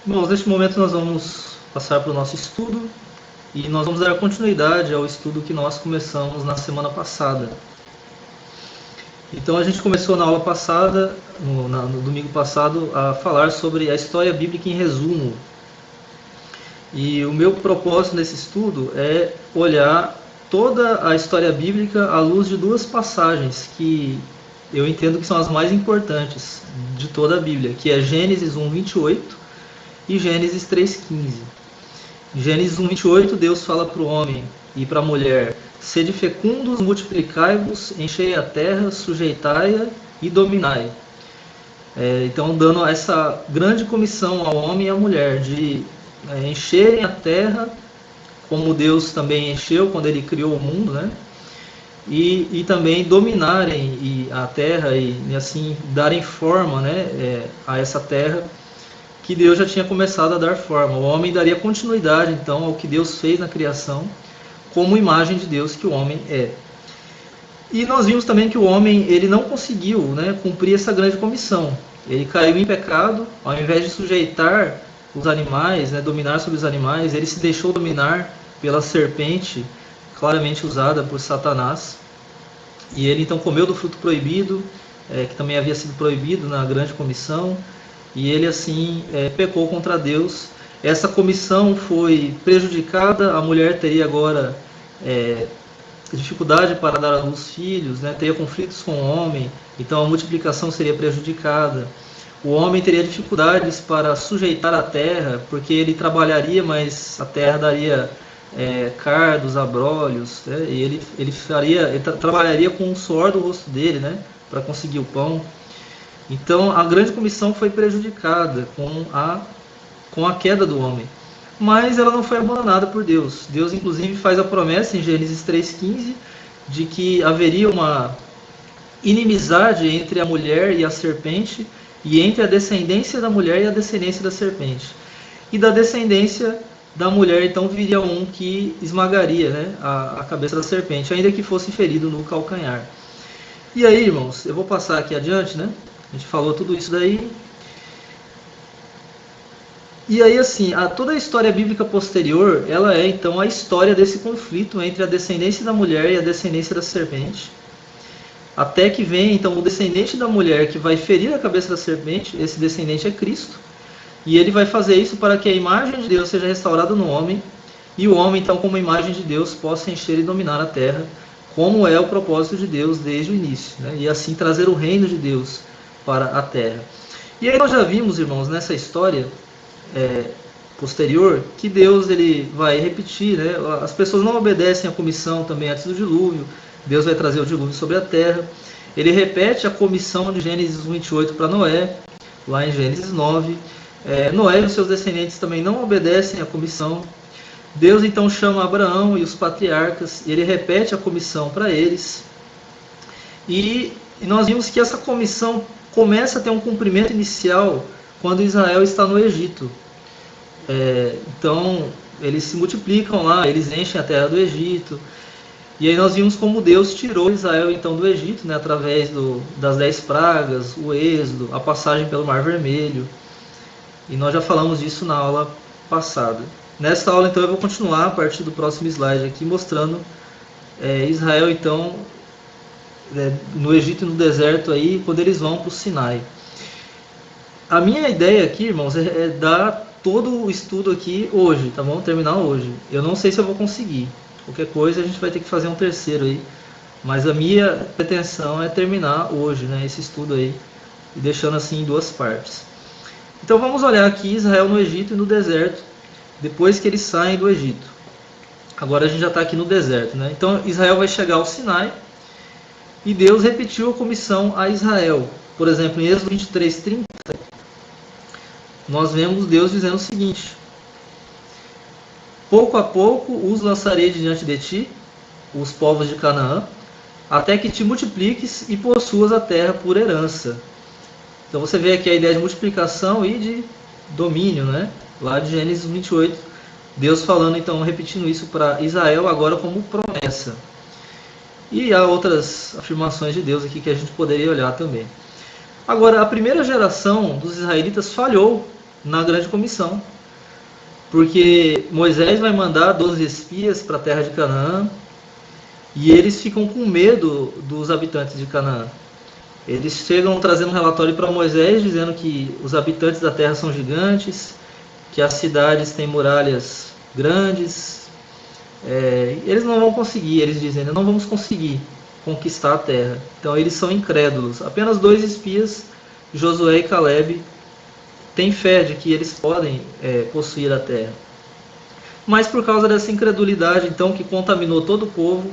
Bom, neste momento nós vamos passar para o nosso estudo e nós vamos dar continuidade ao estudo que nós começamos na semana passada. Então a gente começou na aula passada, no domingo passado, a falar sobre a história bíblica em resumo. E o meu propósito nesse estudo é olhar toda a história bíblica à luz de duas passagens que eu entendo que são as mais importantes de toda a Bíblia, que é Gênesis 1:28 e Gênesis 3:15. Em Gênesis 1:28, Deus fala para o homem e para a mulher: sede fecundos, multiplicai-vos, enchei a terra, sujeitai-a e dominai. Então, dando essa grande comissão ao homem e à mulher de encherem a terra, como Deus também encheu quando Ele criou o mundo, né? E também dominarem a terra e assim darem forma, né, a essa terra que Deus já tinha começado a dar forma. O homem daria continuidade então ao que Deus fez na criação, como imagem de Deus que o homem é. E nós vimos também que o homem ele não conseguiu, né, cumprir essa grande comissão. Ele caiu em pecado, ao invés de sujeitar os animais, né, dominar sobre os animais, ele se deixou dominar pela serpente, claramente usada por Satanás. E ele então comeu do fruto proibido, que também havia sido proibido na grande comissão. E ele assim pecou contra Deus. Essa comissão foi prejudicada, a mulher teria agora dificuldade para dar à luz filhos, né? Teria conflitos com o homem, então a multiplicação seria prejudicada. O homem teria dificuldades para sujeitar a terra, porque ele trabalharia, mas a terra daria cardos, abrolhos, né? E ele trabalharia com o suor do rosto dele, né? Para conseguir o pão. Então a grande comissão foi prejudicada com a queda do homem. Mas ela não foi abandonada por Deus. Deus inclusive faz a promessa em Gênesis 3:15 de que haveria uma inimizade entre a mulher e a serpente, e entre a descendência da mulher e a descendência da serpente. E da descendência da mulher então viria um que esmagaria, né, a cabeça da serpente, ainda que fosse ferido no calcanhar. E aí, irmãos, eu vou passar aqui adiante, né? A gente falou tudo isso daí. E aí, assim, toda a história bíblica posterior, ela é então a história desse conflito entre a descendência da mulher e a descendência da serpente. Até que vem então o descendente da mulher que vai ferir a cabeça da serpente. Esse descendente é Cristo. E ele vai fazer isso para que a imagem de Deus seja restaurada no homem. E o homem, então, como imagem de Deus, possa encher e dominar a terra, como é o propósito de Deus desde o início, né? E assim trazer o reino de Deus para a terra. E aí nós já vimos, irmãos, nessa história posterior, que Deus ele vai repetir, né? As pessoas não obedecem à comissão também antes do dilúvio. Deus vai trazer o dilúvio sobre a terra. Ele repete a comissão de Gênesis 28 para Noé, lá em Gênesis 9. Noé e os seus descendentes também não obedecem à comissão. Deus então chama Abraão e os patriarcas, e ele repete a comissão para eles. E nós vimos que essa comissão começa a ter um cumprimento inicial quando Israel está no Egito. Então eles se multiplicam lá, eles enchem a terra do Egito. E aí nós vimos como Deus tirou Israel então do Egito, né, através das 10 pragas, o êxodo, a passagem pelo Mar Vermelho. E nós já falamos disso na aula passada. Nesta aula então eu vou continuar a partir do próximo slide aqui, mostrando Israel então no Egito e no deserto aí, quando eles vão para o Sinai. A minha ideia aqui, irmãos, é dar todo o estudo aqui hoje, tá bom? Terminar hoje. Eu não sei se eu vou conseguir. Qualquer coisa a gente vai ter que fazer um terceiro aí. Mas a minha pretensão é terminar hoje, né, esse estudo aí, e deixando assim em duas partes. Então vamos olhar aqui Israel no Egito e no deserto, depois que eles saem do Egito. Agora a gente já está aqui no deserto, né? Então Israel vai chegar ao Sinai, e Deus repetiu a comissão a Israel. Por exemplo, em Êxodo 23:30, nós vemos Deus dizendo o seguinte: pouco a pouco os lançarei diante de ti, os povos de Canaã, até que te multipliques e possuas a terra por herança. Então você vê aqui a ideia de multiplicação e de domínio, né? Lá de Gênesis 28, Deus falando, então, repetindo isso para Israel agora como promessa. E há outras afirmações de Deus aqui que a gente poderia olhar também. Agora, a primeira geração dos israelitas falhou na grande comissão. Porque Moisés vai mandar 12 espias para a terra de Canaã, e eles ficam com medo dos habitantes de Canaã. Eles chegam trazendo um relatório para Moisés, dizendo que os habitantes da terra são gigantes, que as cidades têm muralhas grandes. Eles não vão conseguir, eles dizem, não vamos conseguir conquistar a terra. Então eles são incrédulos. Apenas 2 espias, Josué e Caleb, têm fé de que eles podem possuir a terra. Mas por causa dessa incredulidade, então, que contaminou todo o povo,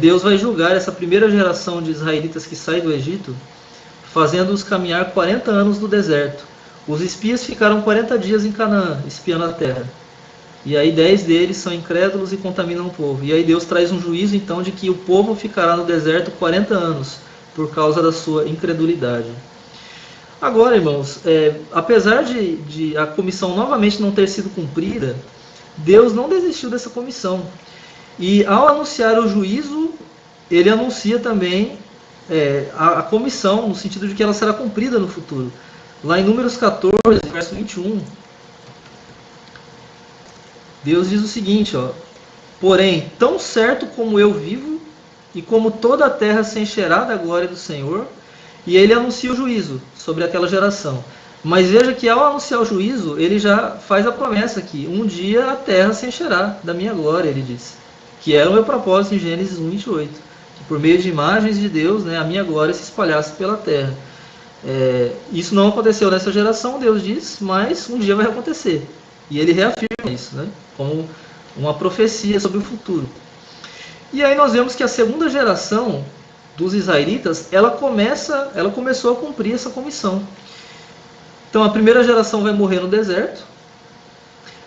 Deus vai julgar essa primeira geração de israelitas que sai do Egito, fazendo-os caminhar 40 anos no deserto. Os espias ficaram 40 dias em Canaã, espiando a terra. E aí 10 deles são incrédulos e contaminam o povo. E aí Deus traz um juízo, então, de que o povo ficará no deserto 40 anos, por causa da sua incredulidade. Agora, irmãos, apesar de a comissão novamente não ter sido cumprida, Deus não desistiu dessa comissão. E ao anunciar o juízo, ele anuncia também a comissão, no sentido de que ela será cumprida no futuro. Lá em Números 14, verso 21, Deus diz o seguinte, porém, tão certo como eu vivo, e como toda a terra se encherá da glória do Senhor, e ele anuncia o juízo sobre aquela geração. Mas veja que ao anunciar o juízo, ele já faz a promessa que um dia a terra se encherá da minha glória, ele diz. Que era o meu propósito em Gênesis 1:28. Que por meio de imagens de Deus, a minha glória se espalhasse pela terra. Isso não aconteceu nessa geração, Deus diz, mas um dia vai acontecer. E ele reafirma isso, como uma profecia sobre o futuro. E aí nós vemos que a segunda geração dos israelitas, ela começou a cumprir essa comissão. Então a primeira geração vai morrer no deserto,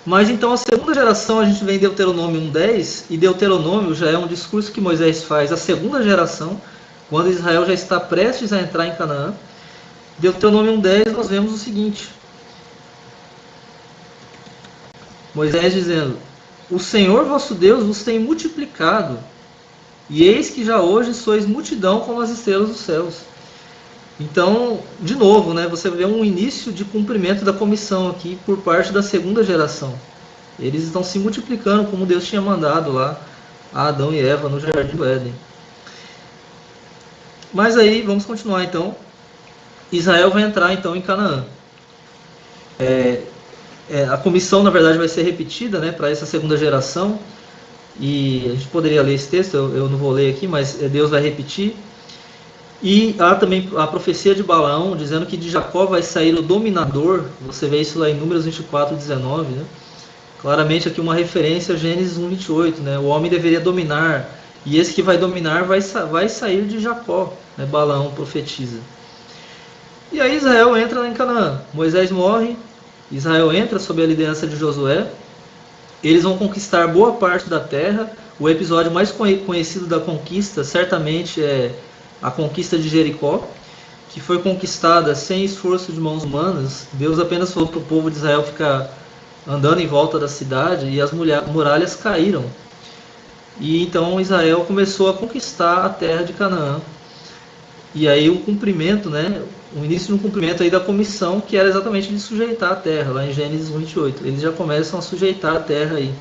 mas então a segunda geração, a gente vê em Deuteronômio 1:10, e Deuteronômio já é um discurso que Moisés faz à segunda geração, quando Israel já está prestes a entrar em Canaã. Deuteronômio 1:10 nós vemos o seguinte, Moisés dizendo, o Senhor vosso Deus vos tem multiplicado, e eis que já hoje sois multidão como as estrelas dos céus. Então, de novo, você vê um início de cumprimento da comissão aqui por parte da segunda geração. Eles estão se multiplicando como Deus tinha mandado lá a Adão e Eva no Jardim do Éden. Mas aí, vamos continuar então. Israel vai entrar então em Canaã. A comissão, na verdade, vai ser repetida para essa segunda geração. E a gente poderia ler esse texto, eu não vou ler aqui, mas Deus vai repetir. E há também a profecia de Balaão, dizendo que de Jacó vai sair o dominador. Você vê isso lá em Números 24:19. Claramente aqui uma referência a Gênesis 1:28. O homem deveria dominar, e esse que vai dominar vai sair de Jacó. Balaão profetiza. E aí Israel entra em Canaã. Moisés morre, Israel entra sob a liderança de Josué. Eles vão conquistar boa parte da terra. O episódio mais conhecido da conquista certamente é a conquista de Jericó, que foi conquistada sem esforço de mãos humanas. Deus apenas falou para o povo de Israel ficar andando em volta da cidade, e as muralhas caíram. E então Israel começou a conquistar a terra de Canaã. E aí o cumprimento, o início de um cumprimento aí da comissão, que era exatamente de sujeitar a terra, lá em Gênesis 1:28. Eles já começam a sujeitar a terra aí.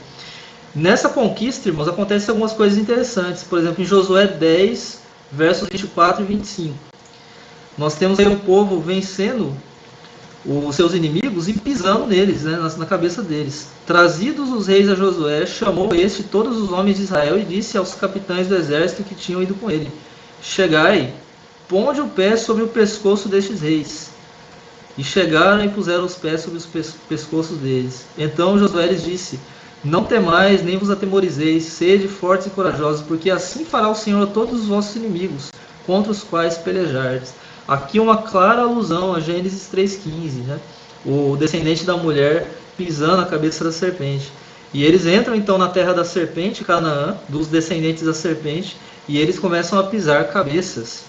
Nessa conquista, irmãos, acontecem algumas coisas interessantes. Por exemplo, em Josué 10, versos 24 e 25. Nós temos aí o povo vencendo os seus inimigos e pisando neles, na cabeça deles. Trazidos os reis a Josué, chamou este todos os homens de Israel e disse aos capitães do exército que tinham ido com ele, chegai, ponde o pé sobre o pescoço destes reis. E chegaram e puseram os pés sobre os pescoços deles. Então Josué lhes disse, não temais, nem vos atemorizeis, sede fortes e corajosos, porque assim fará o Senhor a todos os vossos inimigos, contra os quais pelejardes. Aqui uma clara alusão a Gênesis 3:15, o descendente da mulher pisando a cabeça da serpente. E eles entram então na terra da serpente, Canaã, dos descendentes da serpente, e eles começam a pisar cabeças.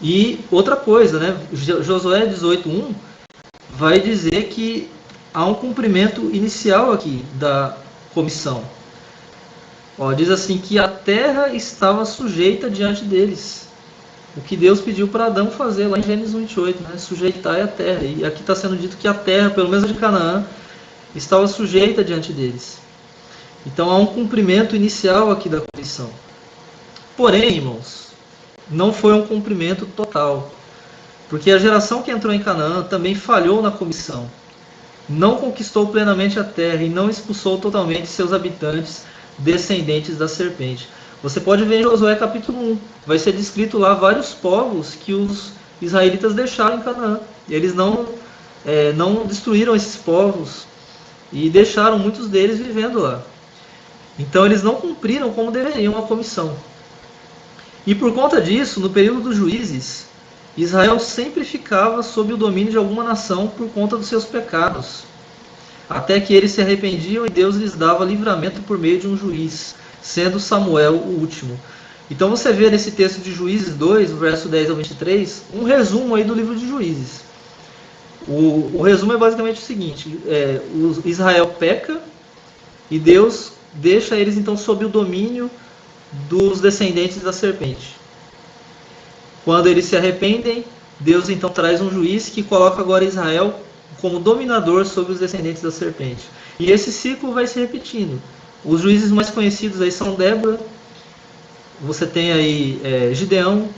E outra coisa, Josué 18:1 vai dizer que há um cumprimento inicial aqui da comissão. Diz assim que a terra estava sujeita diante deles. o que Deus pediu para Adão fazer lá em Gênesis 28, né? Sujeitar a terra. E aqui está sendo dito que a terra, pelo menos a de Canaã, estava sujeita diante deles. Então há um cumprimento inicial aqui da comissão. Porém, irmãos, não foi um cumprimento total, porque a geração que entrou em Canaã também falhou na comissão. Não conquistou plenamente a terra e não expulsou totalmente seus habitantes descendentes da serpente. Você pode ver em Josué capítulo 1, vai ser descrito lá vários povos que os israelitas deixaram em Canaã. Eles não destruíram esses povos e deixaram muitos deles vivendo lá. Então eles não cumpriram como deveriam a comissão. E por conta disso, no período dos juízes, Israel sempre ficava sob o domínio de alguma nação por conta dos seus pecados, até que eles se arrependiam e Deus lhes dava livramento por meio de um juiz, sendo Samuel o último. Então você vê nesse texto de Juízes 2, verso 10 ao 23, um resumo aí do livro de Juízes. O resumo é basicamente o seguinte: Israel peca e Deus deixa eles então sob o domínio dos descendentes da serpente. Quando eles se arrependem, Deus então traz um juiz que coloca agora Israel como dominador sobre os descendentes da serpente. E esse ciclo vai se repetindo. Os juízes mais conhecidos aí são Débora, você tem aí Gideão,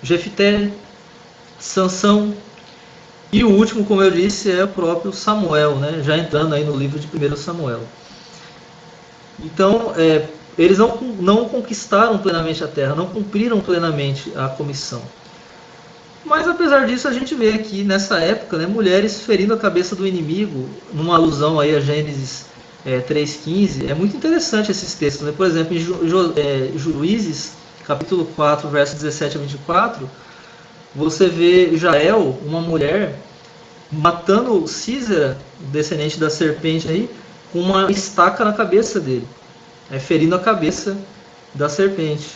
Jefté, Sansão, e o último, como eu disse, é o próprio Samuel, né? Já entrando aí no livro de 1 Samuel. Então, eles não conquistaram plenamente a terra, não cumpriram plenamente a comissão. Mas apesar disso, a gente vê aqui nessa época, né, mulheres ferindo a cabeça do inimigo, numa alusão aí a Gênesis 3,15. É muito interessante esses textos, né? Por exemplo, em Juízes, capítulo 4, versos 17 a 24, você vê Jael, uma mulher, matando Císera, descendente da serpente, aí, com uma estaca na cabeça dele, ferindo a cabeça da serpente,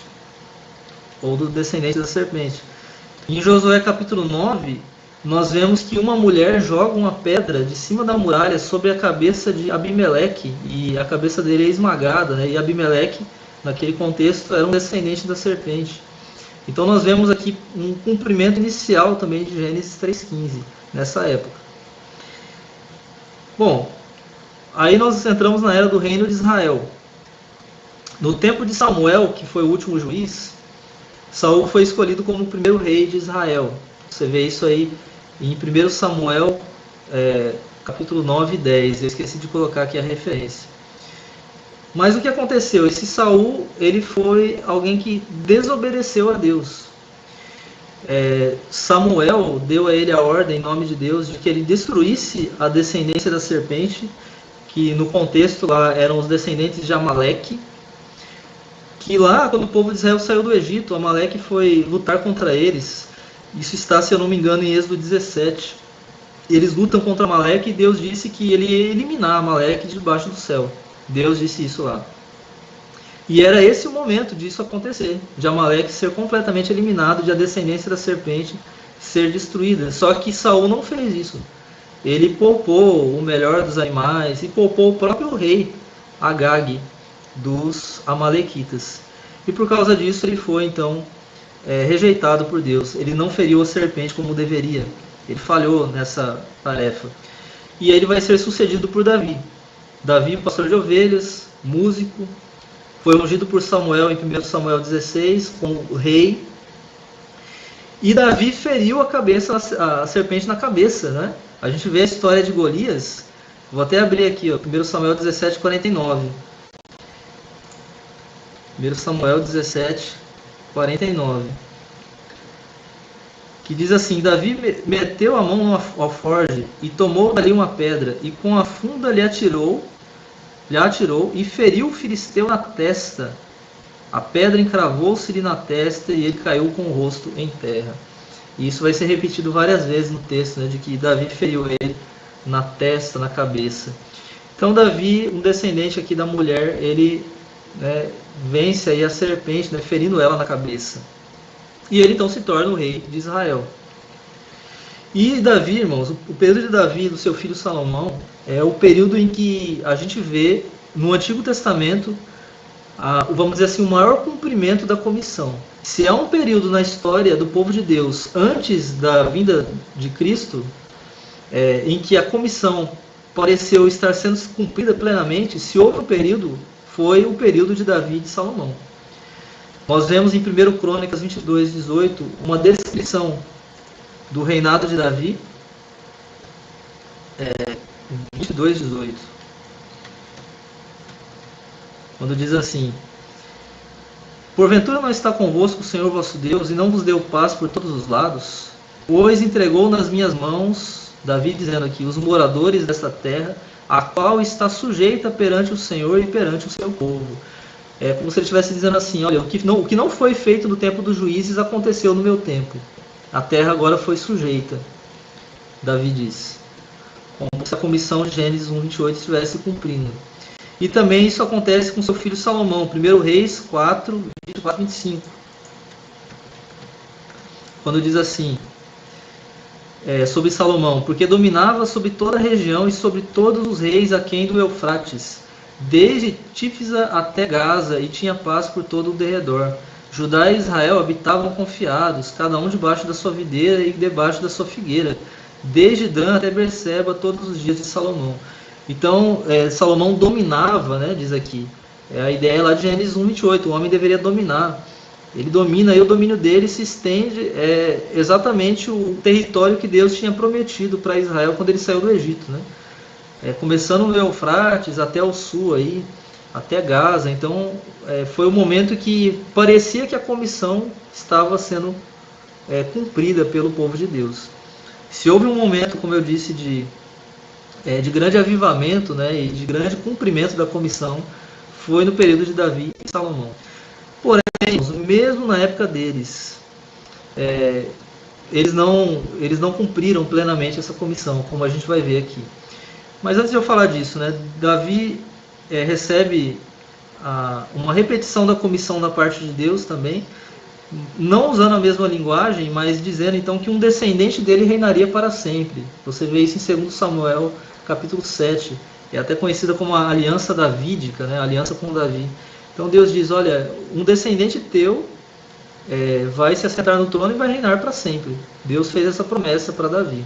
ou do descendente da serpente. Em Josué capítulo 9, nós vemos que uma mulher joga uma pedra de cima da muralha sobre a cabeça de Abimeleque, e a cabeça dele é esmagada, né? E Abimeleque, naquele contexto, era um descendente da serpente. Então nós vemos aqui um cumprimento inicial também de Gênesis 3,15, nessa época. Bom, aí nós entramos na era do reino de Israel. No tempo de Samuel, que foi o último juiz, Saul foi escolhido como o primeiro rei de Israel. Você vê isso aí em 1 Samuel, capítulo 9 e 10. Eu esqueci de colocar aqui a referência. Mas o que aconteceu? Esse Saul, ele foi alguém que desobedeceu a Deus. Samuel deu a ele a ordem, em nome de Deus, de que ele destruísse a descendência da serpente, que no contexto lá eram os descendentes de Amaleque, que lá, quando o povo de Israel saiu do Egito, Amaleque foi lutar contra eles. Isso está, se eu não me engano, em Êxodo 17. Eles lutam contra Amaleque e Deus disse que ele ia eliminar Amaleque debaixo do céu. Deus disse isso lá. E era esse o momento disso acontecer, de Amaleque ser completamente eliminado, de a descendência da serpente ser destruída. Só que Saul não fez isso. Ele poupou o melhor dos animais e poupou o próprio rei, Agag, dos amalequitas. E por causa disso ele foi então rejeitado por Deus. Ele não feriu a serpente como deveria. Ele falhou nessa tarefa. E ele vai ser sucedido por Davi. Davi, pastor de ovelhas, músico, foi ungido por Samuel em 1 Samuel 16 como rei. E Davi feriu a serpente na cabeça, né? A gente vê a história de Golias. Vou até abrir aqui, 1 Samuel 17, 49. 1 Samuel 17, 49. Que diz assim: Davi meteu a mão no alforje e tomou dali uma pedra, e com a funda lhe atirou e feriu o filisteu na testa. A pedra encravou-se-lhe na testa e ele caiu com o rosto em terra. E isso vai ser repetido várias vezes no texto, né, de que Davi feriu ele na testa, na cabeça. Então Davi, um descendente aqui da mulher, ele vence aí a serpente, ferindo ela na cabeça. E ele então se torna o rei de Israel. E Davi, irmãos, o período de Davi e do seu filho Salomão é o período em que a gente vê no Antigo Testamento vamos dizer assim, o maior cumprimento da comissão. Se há um período na história do povo de Deus, antes da vinda de Cristo, em que a comissão pareceu estar sendo cumprida plenamente, se houve um período, foi o período de Davi e de Salomão. Nós vemos em 1 Crônicas 22:18 uma descrição do reinado de Davi, 22:18, quando diz assim: porventura não está convosco o Senhor vosso Deus, e não vos deu paz por todos os lados? Pois entregou nas minhas mãos, Davi dizendo aqui, os moradores desta terra, a qual está sujeita perante o Senhor e perante o seu povo. É como se ele estivesse dizendo assim: olha, o que não foi feito no tempo dos juízes aconteceu no meu tempo. A terra agora foi sujeita, Davi diz. Como se a comissão de Gênesis 1:28 estivesse cumprindo. E também isso acontece com seu filho Salomão, 1 Reis 4:24-25. Quando diz assim, sobre Salomão: porque dominava sobre toda a região e sobre todos os reis aquém do Eufrates, desde Tífisa até Gaza, e tinha paz por todo o derredor. Judá e Israel habitavam confiados, cada um debaixo da sua videira e debaixo da sua figueira, desde Dan até Berseba, todos os dias de Salomão. Então, Salomão dominava, né, diz aqui. A ideia lá de Gênesis 1:28, o homem deveria dominar. Ele domina, e o domínio dele se estende exatamente o território que Deus tinha prometido para Israel quando ele saiu do Egito, né? Começando no Eufrates até o sul, aí, até Gaza. Então, foi o momento que parecia que a comissão estava sendo cumprida pelo povo de Deus. Se houve um momento, como eu disse, de grande avivamento, né, e de grande cumprimento da comissão, foi no período de Davi e Salomão. Porém, mesmo na época deles, eles não cumpriram plenamente essa comissão, como a gente vai ver aqui. Mas antes de eu falar disso, né, Davi recebe uma repetição da comissão da parte de Deus também, não usando a mesma linguagem, mas dizendo então que um descendente dele reinaria para sempre. Você vê isso em 2 Samuel, capítulo 7, é até conhecida como a aliança davídica, né, a aliança com Davi. Então Deus diz: olha, um descendente teu vai se assentar no trono e vai reinar para sempre. Deus fez essa promessa para Davi.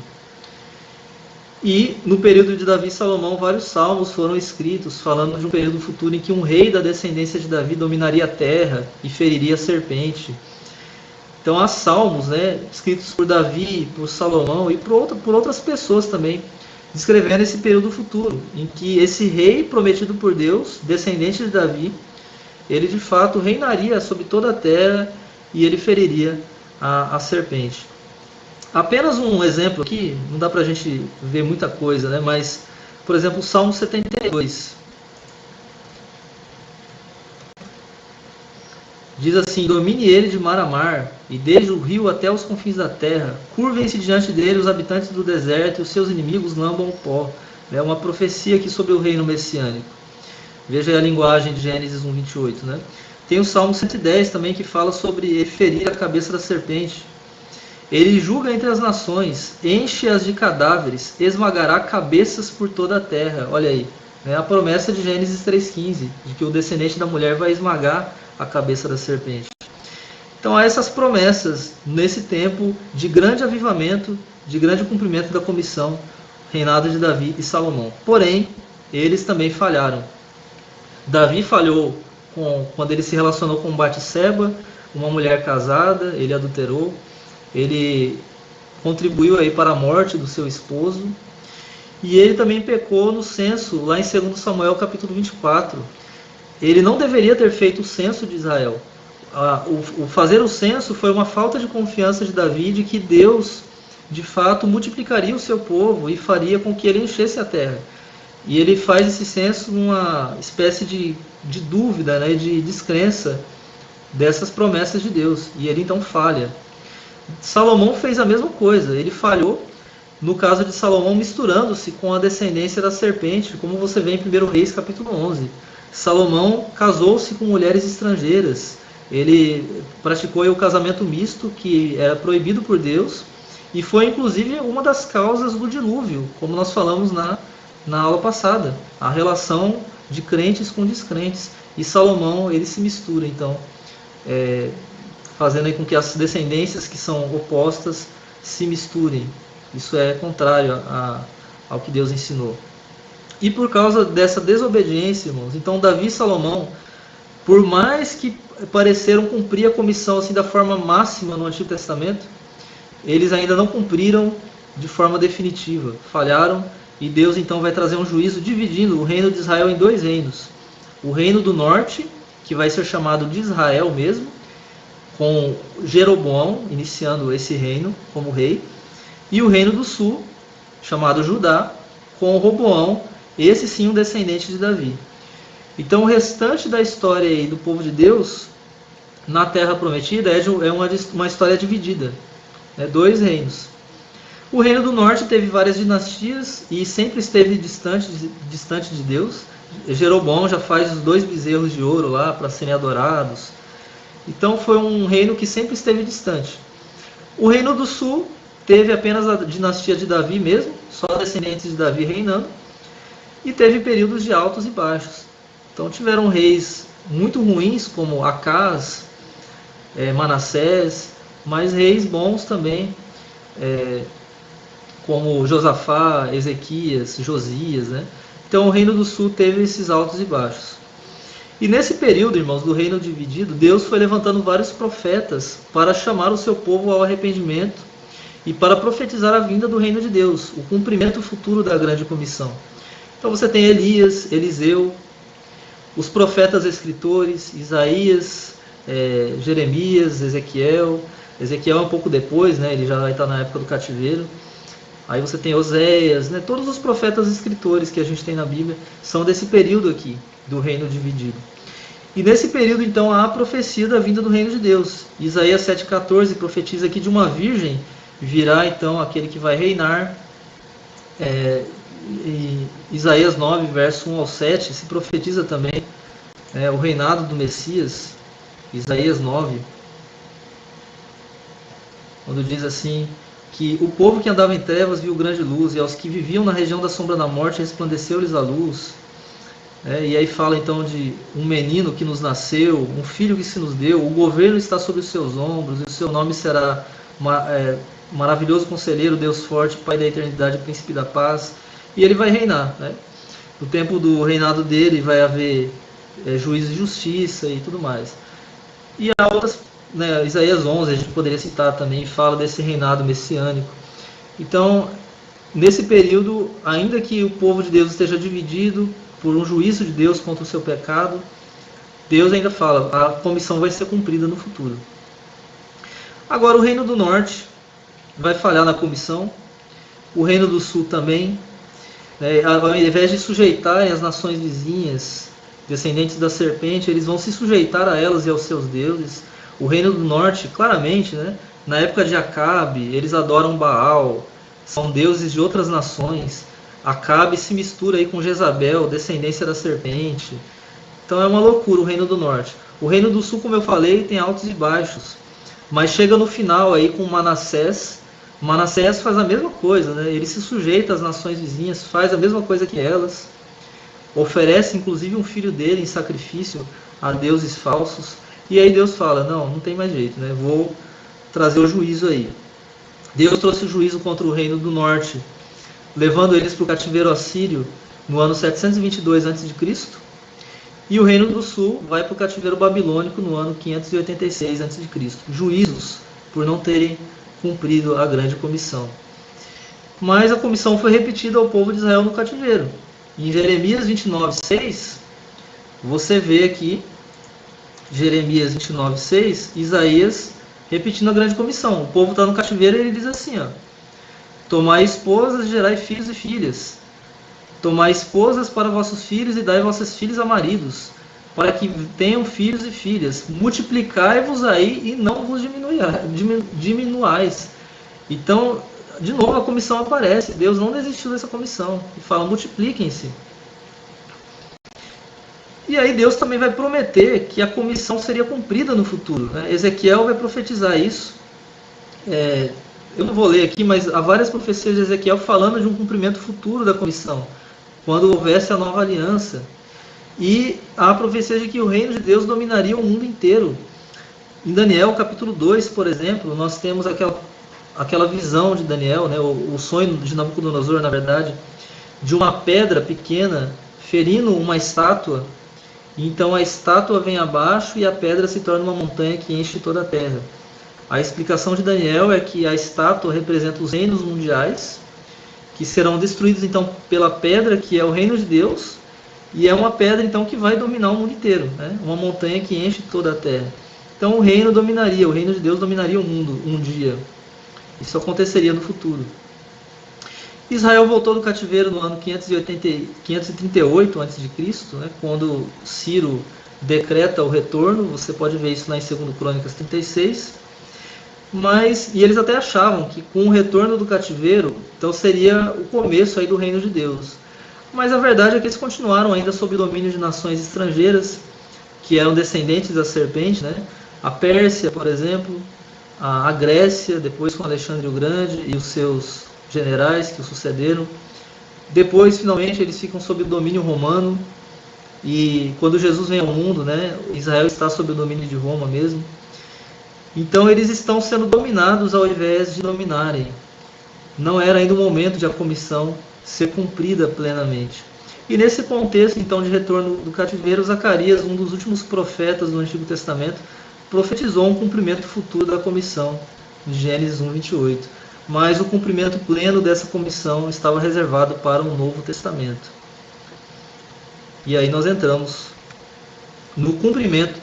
E no período de Davi e Salomão, vários salmos foram escritos falando de um período futuro em que um rei da descendência de Davi dominaria a terra e feriria a serpente. Então há salmos, né, escritos por Davi, por Salomão e por outras pessoas também, descrevendo esse período futuro, em que esse rei prometido por Deus, descendente de Davi, ele de fato reinaria sobre toda a terra e ele feriria a serpente. Apenas um exemplo aqui, não dá para a gente ver muita coisa, né? Mas, por exemplo, o Salmo 72. Diz assim: domine ele de mar a mar, e desde o rio até os confins da terra. Curvem-se diante dele os habitantes do deserto, e os seus inimigos lambam o pó. É uma profecia aqui sobre o reino messiânico. Veja aí a linguagem de Gênesis 1:28, né? Tem o Salmo 110 também, que fala sobre ele ferir a cabeça da serpente. Ele julga entre as nações, enche-as de cadáveres, esmagará cabeças por toda a terra. Olha aí, né, a promessa de Gênesis 3:15, de que o descendente da mulher vai esmagar a cabeça da serpente. Então há essas promessas nesse tempo de grande avivamento, de grande cumprimento da comissão, reinado de Davi e Salomão. Porém, eles também falharam. Davi falhou quando ele se relacionou com Batseba, uma mulher casada, ele adulterou. Ele contribuiu aí para a morte do seu esposo. E ele também pecou no censo, lá em 2 Samuel capítulo 24. Ele não deveria ter feito o censo de Israel. O fazer o censo foi uma falta de confiança de Davi de que Deus, de fato, multiplicaria o seu povo e faria com que ele enchesse a terra. E ele faz esse censo numa espécie de dúvida, né, de descrença dessas promessas de Deus. E ele então falha. Salomão fez a mesma coisa, ele falhou, no caso de Salomão, misturando-se com a descendência da serpente, como você vê em 1 Reis capítulo 11. Salomão casou-se com mulheres estrangeiras, ele praticou o casamento misto, que era proibido por Deus, e foi inclusive uma das causas do dilúvio, como nós falamos na aula passada. A relação de crentes com descrentes. E Salomão, ele se mistura, então, fazendo aí com que as descendências que são opostas se misturem. Isso é contrário ao que Deus ensinou. E por causa dessa desobediência, irmãos, então Davi e Salomão, por mais que pareceram cumprir a comissão assim da forma máxima no Antigo Testamento, eles ainda não cumpriram de forma definitiva, falharam, e Deus então vai trazer um juízo dividindo o reino de Israel em dois reinos. O reino do norte, que vai ser chamado de Israel mesmo, com Jeroboão iniciando esse reino como rei, e o reino do sul, chamado Judá, com Roboão, esse sim um descendente de Davi. Então o restante da história aí do povo de Deus na Terra Prometida é uma história dividida, dois reinos. O reino do norte teve várias dinastias e sempre esteve distante de Deus. Jeroboão já faz os 2 bezerros de ouro lá para serem adorados. Então foi um reino que sempre esteve distante. O reino do sul teve apenas a dinastia de Davi mesmo, só descendentes de Davi reinando, e teve períodos de altos e baixos. Então tiveram reis muito ruins, como Acaz, Manassés, mas reis bons também, como Josafá, Ezequias, Josias, né? Então o reino do sul teve esses altos e baixos. E nesse período, irmãos, do reino dividido, Deus foi levantando vários profetas para chamar o seu povo ao arrependimento e para profetizar a vinda do reino de Deus, o cumprimento futuro da grande comissão. Então você tem Elias, Eliseu, os profetas escritores, Isaías, Jeremias, Ezequiel. Ezequiel é um pouco depois, né? Ele já vai estar na época do cativeiro. Aí você tem Oséias, né? Todos os profetas escritores que a gente tem na Bíblia são desse período aqui, do reino dividido. E nesse período, então, há a profecia da vinda do reino de Deus. Isaías 7,14 profetiza aqui de uma virgem virá, então, aquele que vai reinar. E Isaías 9, verso 1 ao 7, se profetiza também o reinado do Messias. Isaías 9, quando diz assim, que o povo que andava em trevas viu grande luz, e aos que viviam na região da sombra da morte resplandeceu-lhes a luz. E aí fala então de um menino que nos nasceu, um filho que se nos deu, o governo está sobre os seus ombros, e o seu nome será maravilhoso conselheiro, Deus forte, Pai da eternidade, príncipe da paz, e ele vai reinar. No tempo do reinado dele vai haver juízo e justiça e tudo mais. E há outras, Isaías 11, a gente poderia citar também, fala desse reinado messiânico. Então, nesse período, ainda que o povo de Deus esteja dividido por um juízo de Deus contra o seu pecado, Deus ainda fala, a comissão vai ser cumprida no futuro. Agora, o reino do norte vai falhar na comissão, o reino do sul também, ao invés de sujeitarem as nações vizinhas, descendentes da serpente, eles vão se sujeitar a elas e aos seus deuses. O reino do norte, claramente, na época de Acabe, eles adoram Baal, são deuses de outras nações. Acabe se mistura aí com Jezabel, descendência da serpente. Então é uma loucura o reino do norte. O reino do sul, como eu falei, tem altos e baixos. Mas chega no final aí com Manassés. Manassés faz a mesma coisa, ele se sujeita às nações vizinhas, faz a mesma coisa que elas. Oferece inclusive um filho dele em sacrifício a deuses falsos. E aí Deus fala, não tem mais jeito, vou trazer o juízo aí. Deus trouxe o juízo contra o reino do norte, levando eles para o cativeiro assírio no ano 722 a.C. E o reino do sul vai para o cativeiro babilônico no ano 586 a.C. Juízos por não terem cumprido a grande comissão. Mas a comissão foi repetida ao povo de Israel no cativeiro. Em Jeremias 29:6, você vê aqui, Jeremias 29:6, Isaías repetindo a grande comissão. O povo está no cativeiro e ele diz assim, tomai esposas e gerai filhos e filhas. Tomai esposas para vossos filhos e dai vossas filhas a maridos, para que tenham filhos e filhas. Multiplicai-vos aí e não vos diminuais. Então, de novo a comissão aparece. Deus não desistiu dessa comissão. E fala, multipliquem-se. E aí Deus também vai prometer que a comissão seria cumprida no futuro. Ezequiel vai profetizar isso. Eu não vou ler aqui, mas há várias profecias de Ezequiel falando de um cumprimento futuro da comissão, quando houvesse a nova aliança. e há a profecia de que o reino de Deus dominaria o mundo inteiro. Em Daniel capítulo 2, por exemplo, nós temos aquela visão de Daniel, né, o sonho de Nabucodonosor, na verdade, de uma pedra pequena ferindo uma estátua. Então a estátua vem abaixo e a pedra se torna uma montanha que enche toda a terra. A explicação de Daniel é que a estátua representa os reinos mundiais, que serão destruídos então pela pedra, que é o reino de Deus, e é uma pedra então que vai dominar o mundo inteiro, né? Uma montanha que enche toda a terra. Então o reino de Deus dominaria o mundo um dia. Isso aconteceria no futuro. Israel voltou do cativeiro no ano 538 a.C., né, quando Ciro decreta o retorno. Você pode ver isso lá em 2 Crônicas 36. E eles até achavam que com o retorno do cativeiro, então seria o começo aí do reino de Deus. Mas a verdade é que eles continuaram ainda sob o domínio de nações estrangeiras, que eram descendentes da serpente, né? A Pérsia, por exemplo, a Grécia, depois com Alexandre o Grande e os seus generais que o sucederam. Depois, finalmente, eles ficam sob o domínio romano. E quando Jesus vem ao mundo, né, Israel está sob o domínio de Roma mesmo. Então eles estão sendo dominados ao invés de dominarem. Não era ainda o momento de a comissão ser cumprida plenamente. E nesse contexto, então, de retorno do cativeiro, Zacarias, um dos últimos profetas do Antigo Testamento, profetizou um cumprimento futuro da comissão, de Gênesis 1:28. Mas o cumprimento pleno dessa comissão estava reservado para um Novo Testamento. E aí nós entramos no cumprimento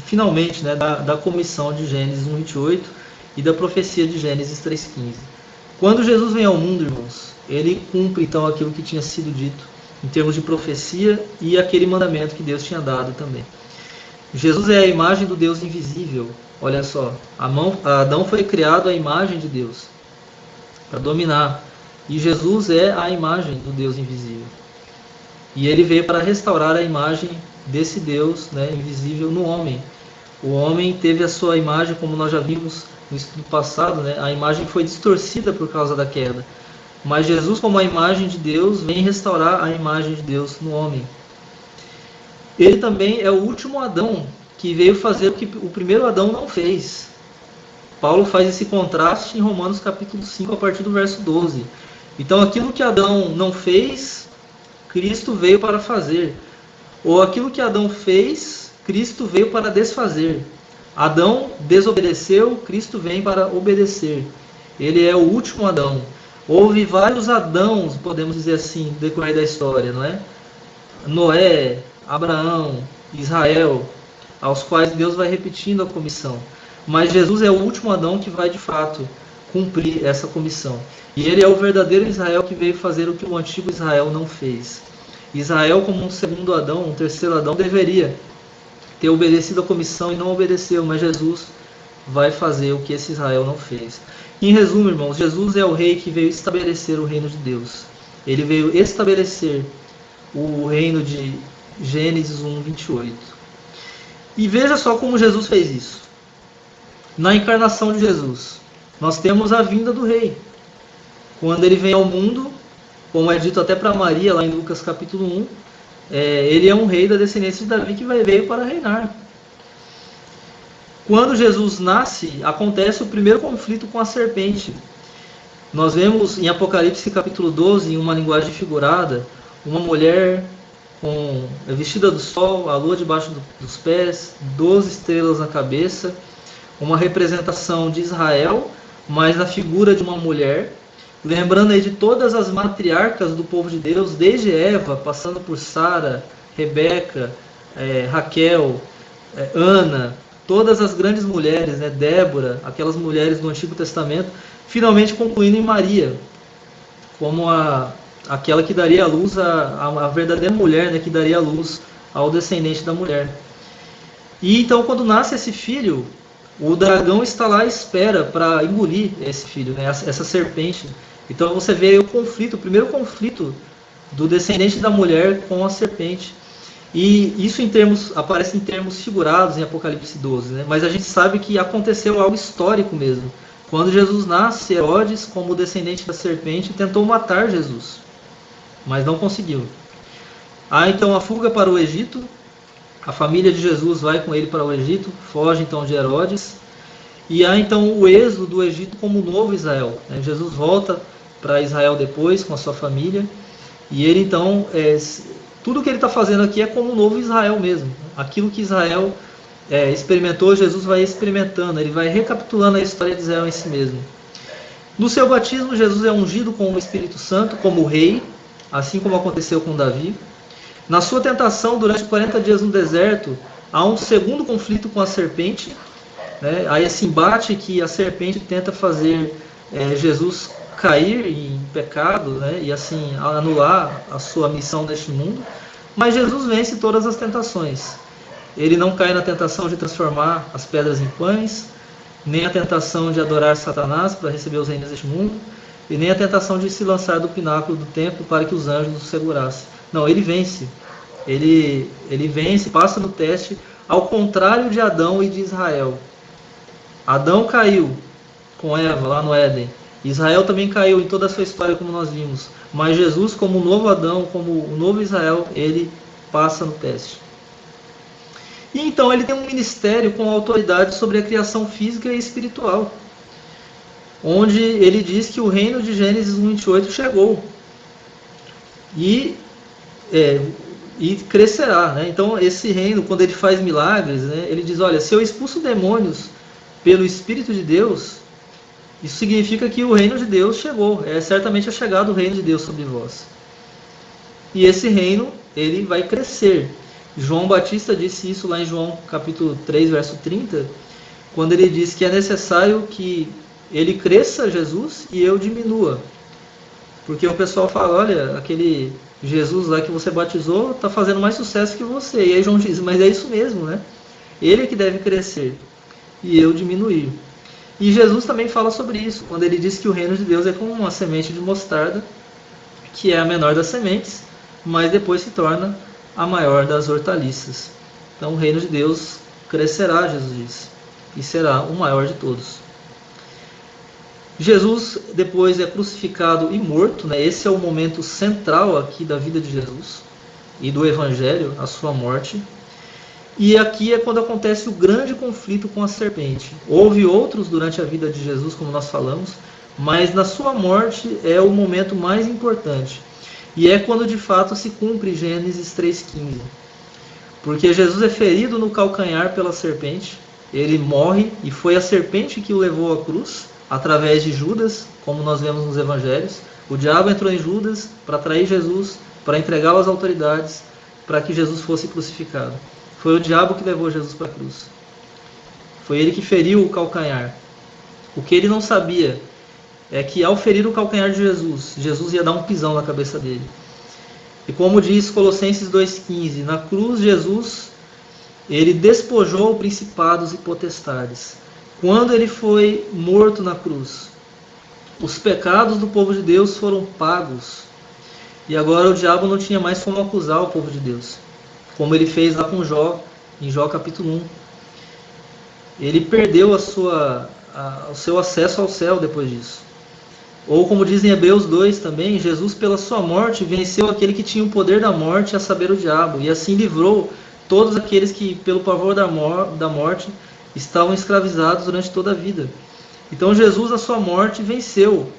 finalmente, né, da comissão de Gênesis 1:28 e da profecia de Gênesis 3:15. Quando Jesus vem ao mundo, irmãos, ele cumpre então aquilo que tinha sido dito em termos de profecia e aquele mandamento que Deus tinha dado também. Jesus é a imagem do Deus invisível. Olha só, Adão foi criado à imagem de Deus, para dominar. E Jesus é a imagem do Deus invisível. E ele veio para restaurar a imagem desse Deus, né, invisível no homem. O homem teve a sua imagem, como nós já vimos no estudo passado, né, a imagem foi distorcida por causa da queda. Mas Jesus, como a imagem de Deus, vem restaurar a imagem de Deus no homem. Ele também é o último Adão, que veio fazer o que o primeiro Adão não fez. Paulo faz esse contraste em Romanos capítulo 5, a partir do verso 12. Então aquilo que Adão não fez, Cristo veio para fazer. Ou aquilo que Adão fez, Cristo veio para desfazer. Adão desobedeceu, Cristo vem para obedecer. Ele é o último Adão. Houve vários Adãos, podemos dizer assim, no decorrer da história, não é? Noé, Abraão, Israel, aos quais Deus vai repetindo a comissão. Mas Jesus é o último Adão que vai de fato cumprir essa comissão. E ele é o verdadeiro Israel que veio fazer o que o antigo Israel não fez. Israel, como um segundo Adão, um terceiro Adão, deveria ter obedecido a comissão e não obedeceu, mas Jesus vai fazer o que esse Israel não fez. Em resumo, irmãos, Jesus é o rei que veio estabelecer o reino de Deus. Ele veio estabelecer o reino de Gênesis 1:28. E veja só como Jesus fez isso. Na encarnação de Jesus, nós temos a vinda do rei. Quando ele vem ao mundo, como é dito até para Maria, lá em Lucas capítulo 1, ele é um rei da descendência de Davi que veio para reinar. Quando Jesus nasce, acontece o primeiro conflito com a serpente. Nós vemos em Apocalipse capítulo 12, em uma linguagem figurada, uma mulher vestida do sol, a lua debaixo dos pés, 12 estrelas na cabeça, uma representação de Israel, mas na figura de uma mulher, lembrando aí de todas as matriarcas do povo de Deus, desde Eva, passando por Sara, Rebeca, Raquel, Ana, todas as grandes mulheres, né, Débora, aquelas mulheres do Antigo Testamento, finalmente concluindo em Maria, como aquela que daria a luz, a verdadeira mulher, né, que daria a luz ao descendente da mulher. E então, quando nasce esse filho, o dragão está lá à espera para engolir esse filho, né, essa serpente. Então você vê aí o primeiro conflito do descendente da mulher com a serpente. E isso aparece em termos figurados em Apocalipse 12, né? Mas a gente sabe que aconteceu algo histórico mesmo. Quando Jesus nasce, Herodes, como descendente da serpente, tentou matar Jesus, mas não conseguiu. Há então a fuga para o Egito. A família de Jesus vai com ele para o Egito, foge então de Herodes. E há então o êxodo do Egito como novo Israel. Jesus volta para Israel depois com a sua família. E ele então, tudo que ele está fazendo aqui é como um novo Israel mesmo. Aquilo que Israel experimentou, Jesus vai experimentando. Ele vai recapitulando a história de Israel em si mesmo. No seu batismo, Jesus é ungido com o Espírito Santo como rei, assim como aconteceu com Davi. Na sua tentação, durante 40 dias no deserto, há um segundo conflito com a serpente. Há esse embate que a serpente tenta fazer Jesus cair em pecado, e assim anular a sua missão neste mundo. Mas Jesus vence todas as tentações. Ele não cai na tentação de transformar as pedras em pães, nem a tentação de adorar Satanás para receber os reinos deste mundo, e nem a tentação de se lançar do pináculo do templo para que os anjos o segurassem. Não, ele vence. Ele vence, passa no teste, ao contrário de Adão e de Israel. Adão caiu com Eva lá no Éden. Israel também caiu em toda a sua história, como nós vimos. Mas Jesus, como o novo Adão, como o novo Israel, ele passa no teste. E então ele tem um ministério com autoridade sobre a criação física e espiritual, onde ele diz que o reino de Gênesis 1:28 chegou e crescerá. Então esse reino, quando ele faz milagres, ele diz: olha, se eu expulso demônios pelo Espírito de Deus, isso significa que o reino de Deus chegou. É certamente a chegada do reino de Deus sobre vós. E esse reino, ele vai crescer. João Batista disse isso lá em João capítulo 3, verso 30, quando ele diz que é necessário que ele cresça, Jesus, e eu diminua. Porque o pessoal fala: olha, aquele Jesus lá que você batizou está fazendo mais sucesso que você. E aí João diz: mas é isso mesmo, Ele é que deve crescer e eu diminuir. E Jesus também fala sobre isso, quando ele diz que o reino de Deus é como uma semente de mostarda, que é a menor das sementes, mas depois se torna a maior das hortaliças. Então o reino de Deus crescerá, Jesus diz, e será o maior de todos. Jesus depois é crucificado e morto, Esse é o momento central aqui da vida de Jesus e do Evangelho, a sua morte. E aqui é quando acontece o grande conflito com a serpente. Houve outros durante a vida de Jesus, como nós falamos, mas na sua morte é o momento mais importante. E é quando de fato se cumpre Gênesis 3,15. Porque Jesus é ferido no calcanhar pela serpente, ele morre e foi a serpente que o levou à cruz, através de Judas, como nós vemos nos evangelhos. O diabo entrou em Judas para trair Jesus, para entregá-lo às autoridades, para que Jesus fosse crucificado. Foi o diabo que levou Jesus para a cruz. Foi ele que feriu o calcanhar. O que ele não sabia é que ao ferir o calcanhar de Jesus, Jesus ia dar um pisão na cabeça dele. E como diz Colossenses 2,15, na cruz Jesus, ele despojou principados e potestades. Quando ele foi morto na cruz, os pecados do povo de Deus foram pagos. E agora o diabo não tinha mais como acusar o povo de Deus, como ele fez lá com Jó, em Jó capítulo 1. Ele perdeu o seu acesso ao céu depois disso. Ou como diz em Hebreus 2 também, Jesus pela sua morte venceu aquele que tinha o poder da morte, a saber, o diabo, e assim livrou todos aqueles que pelo pavor da morte estavam escravizados durante toda a vida. Então Jesus, na sua morte, venceu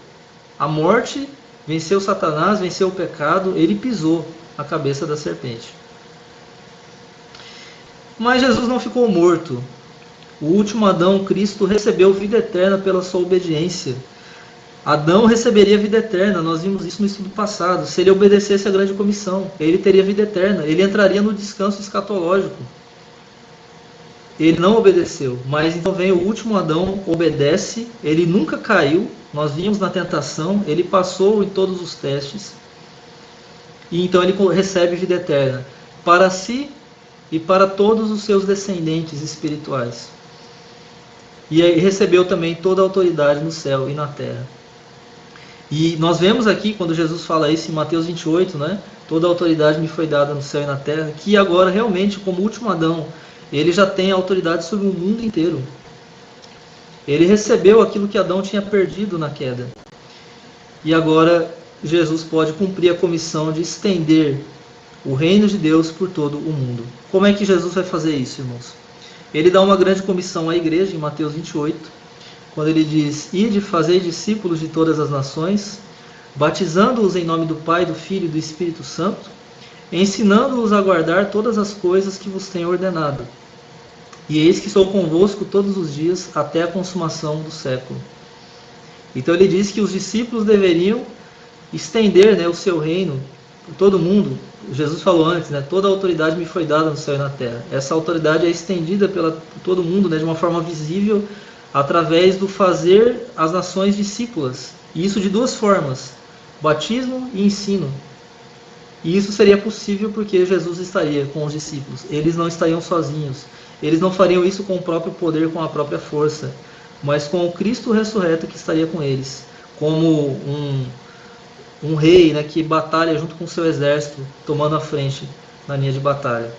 a morte, venceu Satanás, venceu o pecado, ele pisou a cabeça da serpente. Mas Jesus não ficou morto. O último Adão, Cristo, recebeu vida eterna pela sua obediência. Adão receberia vida eterna, nós vimos isso no estudo passado. Se ele obedecesse à grande comissão, ele teria vida eterna, ele entraria no descanso escatológico. Ele não obedeceu, mas então vem o último Adão, obedece, ele nunca caiu, nós vimos na tentação, ele passou em todos os testes, e então ele recebe vida eterna, para si e para todos os seus descendentes espirituais. E aí recebeu também toda a autoridade no céu e na terra. E nós vemos aqui, quando Jesus fala isso em Mateus 28, toda a autoridade me foi dada no céu e na terra, que agora realmente, como último Adão, ele já tem autoridade sobre o mundo inteiro. Ele recebeu aquilo que Adão tinha perdido na queda. E agora Jesus pode cumprir a comissão de estender o reino de Deus por todo o mundo. Como é que Jesus vai fazer isso, irmãos? Ele dá uma grande comissão à igreja em Mateus 28, quando ele diz: ide, fazei discípulos de todas as nações, batizando-os em nome do Pai, do Filho e do Espírito Santo, ensinando-os a guardar todas as coisas que vos tenho ordenado. E eis que sou convosco todos os dias, até a consumação do século. Então ele diz que os discípulos deveriam estender, né, o seu reino por todo mundo. Jesus falou antes, né, toda a autoridade me foi dada no céu e na terra. Essa autoridade é estendida por todo mundo, né, de uma forma visível, através do fazer as nações discípulas. E isso de duas formas: batismo e ensino. E isso seria possível porque Jesus estaria com os discípulos. Eles não estariam sozinhos. Eles não fariam isso com o próprio poder, com a própria força, mas com o Cristo ressurreto que estaria com eles, como um rei, né, que batalha junto com o seu exército, tomando a frente na linha de batalha.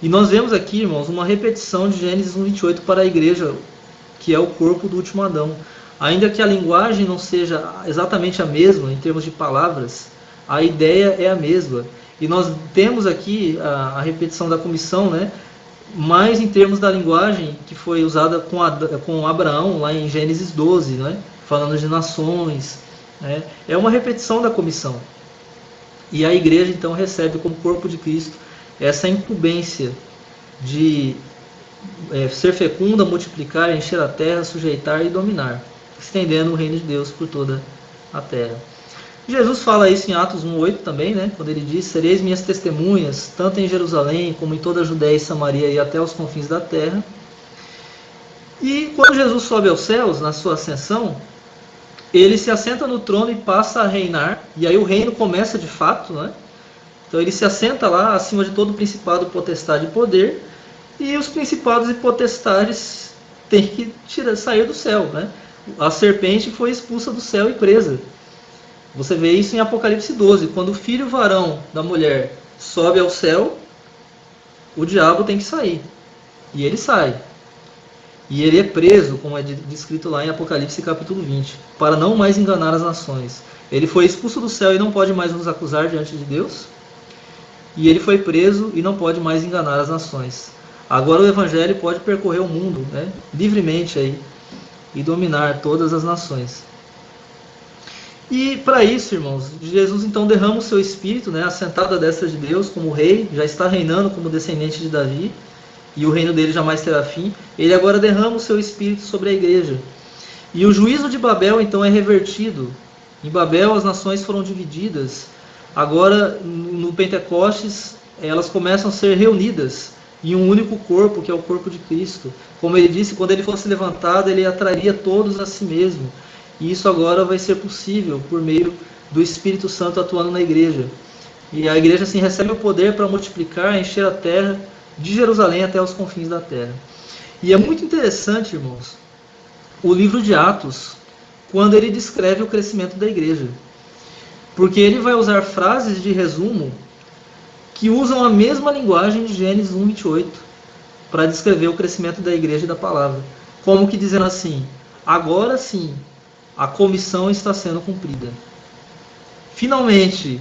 E nós vemos aqui, irmãos, uma repetição de Gênesis 1:28 para a igreja, que é o corpo do último Adão. Ainda que a linguagem não seja exatamente a mesma em termos de palavras, a ideia é a mesma. E nós temos aqui a repetição da comissão, né, mais em termos da linguagem que foi usada com Abraão, lá em Gênesis 12, né, falando de nações. Né, é uma repetição da comissão. E a igreja, então, recebe como corpo de Cristo essa incumbência de ser fecunda, multiplicar, encher a terra, sujeitar e dominar, estendendo o reino de Deus por toda a terra. Jesus fala isso em Atos 1:8 também, né? Quando ele diz: sereis minhas testemunhas, tanto em Jerusalém como em toda a Judéia e Samaria e até os confins da terra. E quando Jesus sobe aos céus, na sua ascensão, ele se assenta no trono e passa a reinar, e aí o reino começa de fato, né? Então ele se assenta lá acima de todo principado, potestade e poder, e os principados e potestades têm que sair do céu, né? A serpente foi expulsa do céu e presa. Você vê isso em Apocalipse 12, quando o filho varão da mulher sobe ao céu, o diabo tem que sair, e ele sai. E ele é preso, como é descrito lá em Apocalipse capítulo 20, para não mais enganar as nações. Ele foi expulso do céu e não pode mais nos acusar diante de Deus, e ele foi preso e não pode mais enganar as nações. Agora o Evangelho pode percorrer o mundo, né, livremente aí, e dominar todas as nações. E para isso, irmãos, Jesus então derrama o seu Espírito, né, assentado à destra de Deus como rei, já está reinando como descendente de Davi, e o reino dele jamais terá fim. Ele agora derrama o seu Espírito sobre a igreja. E o juízo de Babel então é revertido. Em Babel as nações foram divididas. Agora no Pentecostes elas começam a ser reunidas em um único corpo, que é o corpo de Cristo. Como ele disse, quando ele fosse levantado, ele atrairia todos a si mesmo. E isso agora vai ser possível por meio do Espírito Santo atuando na igreja. E a igreja assim recebe o poder para multiplicar, encher a terra, de Jerusalém até os confins da terra. E é muito interessante, irmãos, o livro de Atos, quando ele descreve o crescimento da igreja. Porque ele vai usar frases de resumo que usam a mesma linguagem de Gênesis 1:28 para descrever o crescimento da igreja e da palavra. Como que dizendo assim: agora sim, a comissão está sendo cumprida. Finalmente,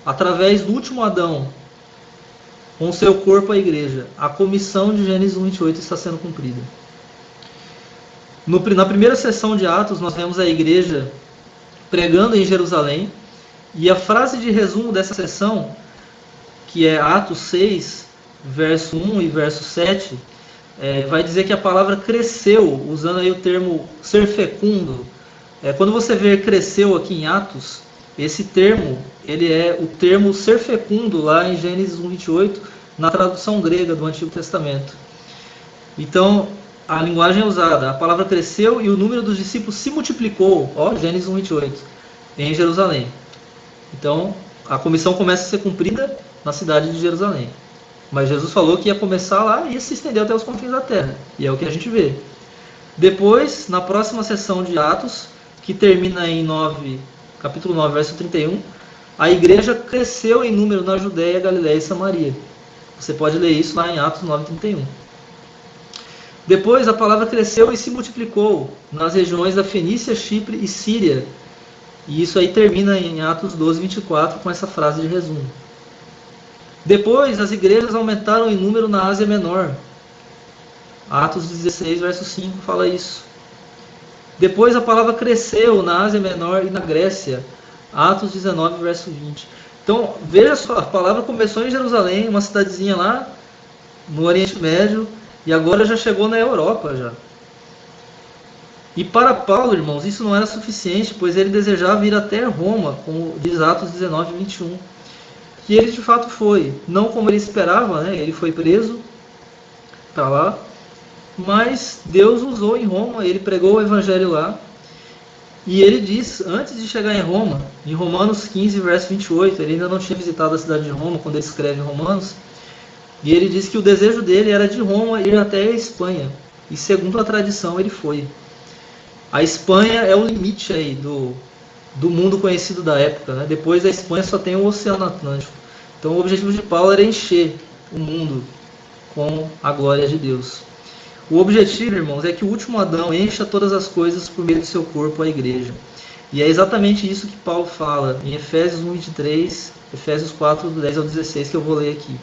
através do último Adão, com seu corpo a igreja, a comissão de Gênesis 1:28 está sendo cumprida. Na primeira sessão de Atos, nós vemos a igreja pregando em Jerusalém, e a frase de resumo dessa sessão, que é Atos 6, verso 1 e verso 7, vai dizer que a palavra cresceu, usando aí o termo ser fecundo. Quando você vê cresceu aqui em Atos, esse termo, ele é o termo ser fecundo lá em Gênesis 1:28, na tradução grega do Antigo Testamento. Então, a linguagem é usada, a palavra cresceu e o número dos discípulos se multiplicou, Gênesis 1:28, em Jerusalém. Então, a comissão começa a ser cumprida na cidade de Jerusalém. Mas Jesus falou que ia começar lá e ia se estender até os confins da terra. E é o que a gente vê. Depois, na próxima sessão de Atos, que termina em capítulo 9, verso 31, a igreja cresceu em número na Judéia, Galiléia e Samaria. Você pode ler isso lá em Atos 9:31. Depois a palavra cresceu e se multiplicou nas regiões da Fenícia, Chipre e Síria. E isso aí termina em Atos 12:24 com essa frase de resumo. Depois, as igrejas aumentaram em número na Ásia Menor. Atos 16, verso 5 fala isso. Depois a palavra cresceu na Ásia Menor e na Grécia. Atos 19, verso 20. Então, veja só, a palavra começou em Jerusalém, uma cidadezinha lá no Oriente Médio, e agora já chegou na Europa já. E para Paulo, irmãos, isso não era suficiente, pois ele desejava ir até Roma, como diz Atos 19, 21. Que ele de fato foi, não como ele esperava, né? Ele foi preso para lá, mas Deus usou em Roma, ele pregou o evangelho lá, e ele diz, antes de chegar em Roma, em Romanos 15, verso 28, ele ainda não tinha visitado a cidade de Roma quando ele escreve em Romanos, e ele diz que o desejo dele era de Roma ir até a Espanha, e segundo a tradição ele foi. A Espanha é o limite aí do mundo conhecido da época, né? Depois da Espanha só tem o Oceano Atlântico. Então o objetivo de Paulo era encher o mundo com a glória de Deus. O objetivo, irmãos, é que o último Adão encha todas as coisas por meio do seu corpo, a igreja. E é exatamente isso que Paulo fala em Efésios 1, 23, Efésios 4, do 10 ao 16, que eu vou ler aqui.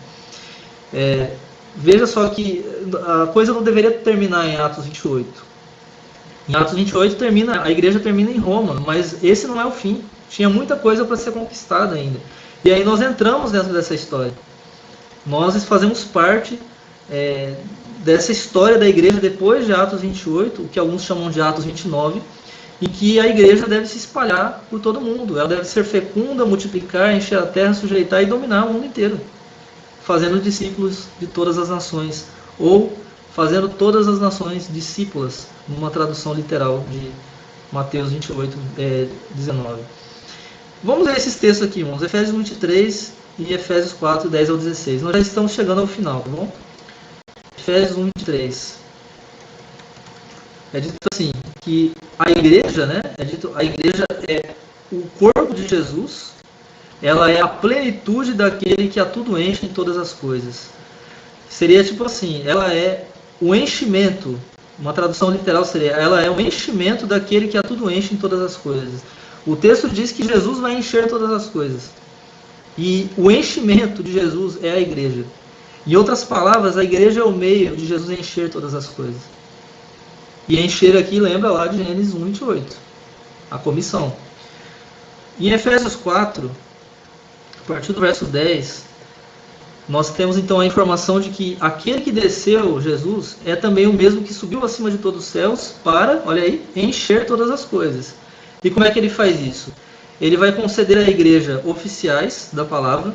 Veja só que a coisa não deveria terminar em Atos 28. Em Atos 28 a igreja termina em Roma, mas esse não é o fim. Tinha muita coisa para ser conquistada ainda. E aí nós entramos dentro dessa história. Nós fazemos parte dessa história da igreja depois de Atos 28, o que alguns chamam de Atos 29, em que a igreja deve se espalhar por todo mundo. Ela deve ser fecunda, multiplicar, encher a terra, sujeitar e dominar o mundo inteiro, fazendo discípulos de todas as nações, ou fazendo todas as nações discípulas, numa tradução literal de Mateus 28, 19. Vamos ler esses textos aqui, irmãos, Efésios 23 e Efésios 4, 10 ao 16. Nós já estamos chegando ao final, tá bom? Efésios 1, 23. É dito assim, que a igreja, né? A igreja é o corpo de Jesus, ela é a plenitude daquele que a tudo enche em todas as coisas. Seria tipo assim, ela é o enchimento, uma tradução literal seria, ela é o enchimento daquele que a tudo enche em todas as coisas. O texto diz que Jesus vai encher todas as coisas. E o enchimento de Jesus é a igreja. Em outras palavras, a igreja é o meio de Jesus encher todas as coisas. E encher aqui lembra lá de Gênesis 1, 28. A comissão. Em Efésios 4, a partir do verso 10, nós temos então a informação de que aquele que desceu, Jesus, é também o mesmo que subiu acima de todos os céus para, olha aí, encher todas as coisas. E como é que ele faz isso? Ele vai conceder à igreja oficiais da palavra,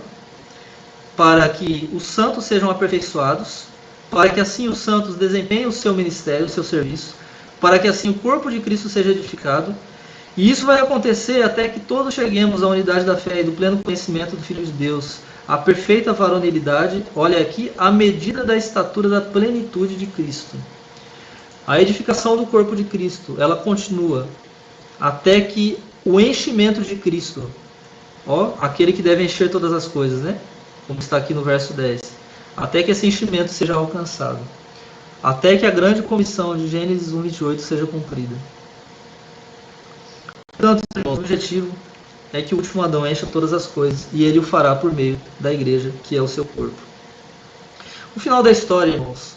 para que os santos sejam aperfeiçoados, para que assim os santos desempenhem o seu ministério, o seu serviço, para que assim o corpo de Cristo seja edificado. E isso vai acontecer até que todos cheguemos à unidade da fé e do pleno conhecimento do Filho de Deus, a perfeita varonilidade, olha aqui, à medida da estatura da plenitude de Cristo. A edificação do corpo de Cristo, ela continua até que o enchimento de Cristo, aquele que deve encher todas as coisas, né? Como está aqui no verso 10. Até que esse enchimento seja alcançado. Até que a grande comissão de Gênesis 1, 28 seja cumprida. Portanto, irmãos, o objetivo é que o último Adão encha todas as coisas, e ele o fará por meio da igreja, que é o seu corpo. O final da história, irmãos,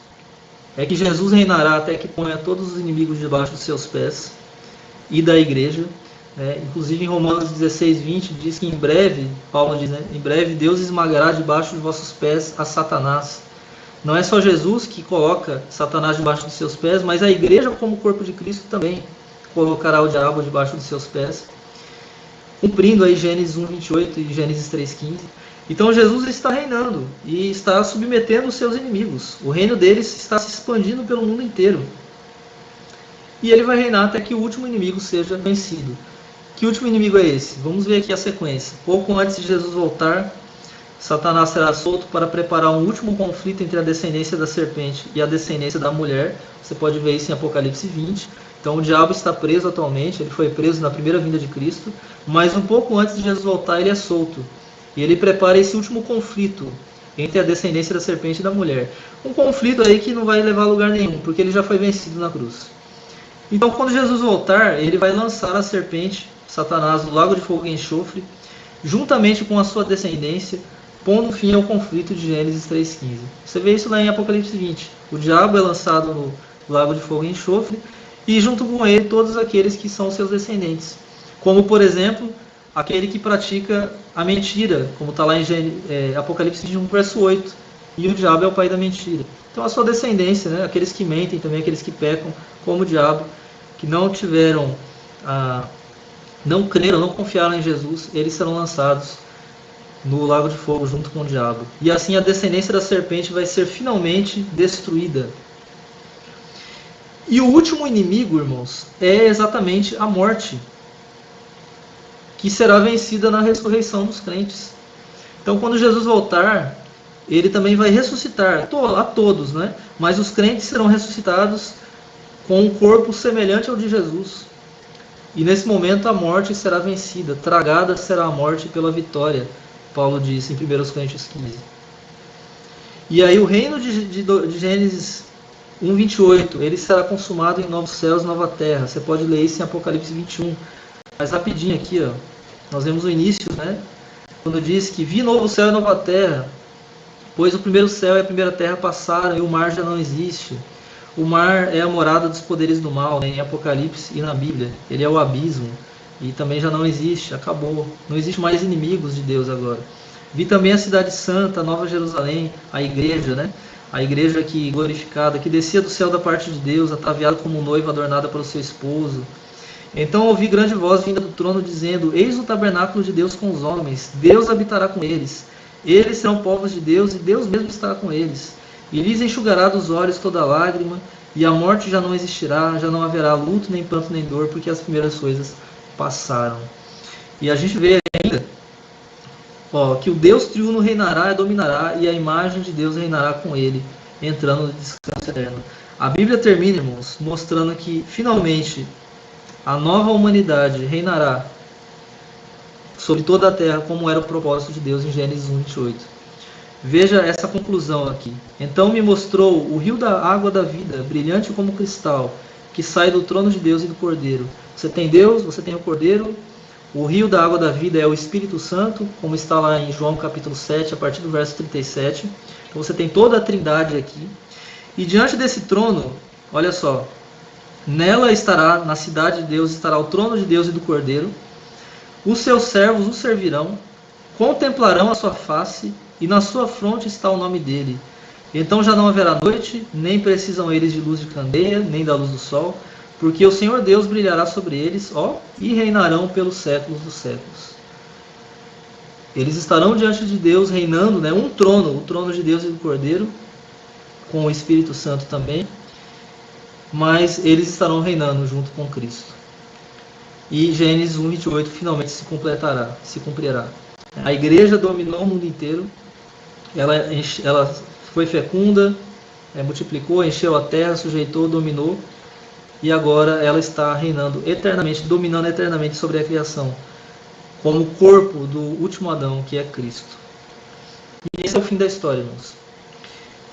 é que Jesus reinará até que ponha todos os inimigos debaixo dos seus pés, e da igreja. Inclusive em Romanos 16, 20 diz que em breve, Paulo diz, em breve Deus esmagará debaixo dos vossos pés a Satanás. Não é só Jesus que coloca Satanás debaixo dos seus pés, mas a igreja como corpo de Cristo também colocará o diabo debaixo dos seus pés, cumprindo aí Gênesis 1, 28 e Gênesis 3, 15. Então Jesus está reinando e está submetendo os seus inimigos. O reino deles está se expandindo pelo mundo inteiro. E ele vai reinar até que o último inimigo seja vencido. Que último inimigo é esse? Vamos ver aqui a sequência. Pouco antes de Jesus voltar, Satanás será solto para preparar um último conflito entre a descendência da serpente e a descendência da mulher. Você pode ver isso em Apocalipse 20. Então o diabo está preso atualmente, ele foi preso na primeira vinda de Cristo, mas um pouco antes de Jesus voltar ele é solto. E ele prepara esse último conflito entre a descendência da serpente e da mulher. Um conflito aí que não vai levar a lugar nenhum, porque ele já foi vencido na cruz. Então quando Jesus voltar, ele vai lançar a serpente, Satanás, no lago de fogo e enxofre, juntamente com a sua descendência, pondo fim ao conflito de Gênesis 3,15. Você vê isso lá em Apocalipse 20. O diabo é lançado no lago de fogo e enxofre, e junto com ele todos aqueles que são seus descendentes. Como, por exemplo, aquele que pratica a mentira, como está lá em Apocalipse 21, verso 8. E o diabo é o pai da mentira. Então a sua descendência, né, aqueles que mentem também, aqueles que pecam, como o diabo, que não tiveram, não creram, não confiaram em Jesus, eles serão lançados no lago de fogo junto com o diabo. E assim a descendência da serpente vai ser finalmente destruída. E o último inimigo, irmãos, é exatamente a morte, que será vencida na ressurreição dos crentes. Então, quando Jesus voltar, ele também vai ressuscitar a todos, né? Mas os crentes serão ressuscitados com um corpo semelhante ao de Jesus. E nesse momento a morte será vencida, tragada será a morte pela vitória, Paulo disse em 1 Coríntios 15. E aí o reino de Gênesis 1:28, ele será consumado em novos céus e nova terra. Você pode ler isso em Apocalipse 21. Mas rapidinho aqui, ó, nós vemos o início, né? Quando diz que vi novo céu e nova terra, pois o primeiro céu e a primeira terra passaram e o mar já não existe. O mar é a morada dos poderes do mal, né? Em Apocalipse e na Bíblia. Ele é o abismo e também já não existe, acabou. Não existe mais inimigos de Deus agora. Vi também a cidade santa, a Nova Jerusalém, a igreja, né? A igreja que glorificada, que descia do céu da parte de Deus, ataviada como noiva adornada para o seu esposo. Então ouvi grande voz vinda do trono dizendo: eis o tabernáculo de Deus com os homens, Deus habitará com eles. Eles serão povos de Deus e Deus mesmo estará com eles. E lhes enxugará dos olhos toda lágrima, e a morte já não existirá, já não haverá luto, nem pranto, nem dor, porque as primeiras coisas passaram. E a gente vê ainda que o Deus triuno reinará e dominará, e a imagem de Deus reinará com ele, entrando no descanso eterno. A Bíblia termina, irmãos, mostrando que finalmente a nova humanidade reinará sobre toda a terra, como era o propósito de Deus em Gênesis 1:28. Veja essa conclusão aqui. Então me mostrou o rio da água da vida, brilhante como cristal, que sai do trono de Deus e do Cordeiro. Você tem Deus, você tem o Cordeiro. O rio da água da vida é o Espírito Santo, como está lá em João capítulo 7, a partir do verso 37. Então você tem toda a trindade aqui. E diante desse trono, olha só, nela estará, na cidade de Deus, estará o trono de Deus e do Cordeiro. Os seus servos o servirão, contemplarão a sua face, e na sua fronte está o nome dele. Então já não haverá noite, nem precisam eles de luz de candeia, nem da luz do sol, porque o Senhor Deus brilhará sobre eles, e reinarão pelos séculos dos séculos. Eles estarão diante de Deus reinando, né, um trono, o trono de Deus e do Cordeiro, com o Espírito Santo também, mas eles estarão reinando junto com Cristo. E Gênesis 1:28 finalmente se cumprirá. A igreja dominou o mundo inteiro, ela foi fecunda, multiplicou, encheu a terra, sujeitou, dominou, e agora ela está reinando eternamente, dominando eternamente sobre a criação, como corpo do último Adão, que é Cristo. E esse é o fim da história, irmãos.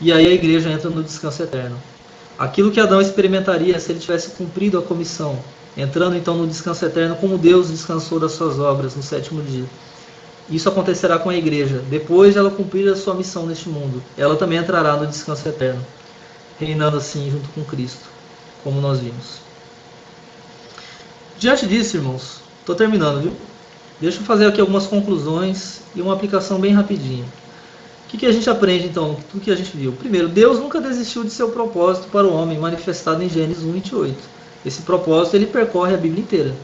E aí a igreja entra no descanso eterno. Aquilo que Adão experimentaria se ele tivesse cumprido a comissão, entrando então no descanso eterno, como Deus descansou das suas obras no sétimo dia. Isso acontecerá com a igreja. Depois de ela cumprir a sua missão neste mundo, ela também entrará no descanso eterno, reinando assim junto com Cristo, como nós vimos. Diante disso, irmãos, estou terminando, viu? Deixa eu fazer aqui algumas conclusões e uma aplicação bem rapidinho. O que a gente aprende então do que a gente viu? Primeiro, Deus nunca desistiu de seu propósito para o homem, manifestado em Gênesis 1:28. Esse propósito ele percorre a Bíblia inteira.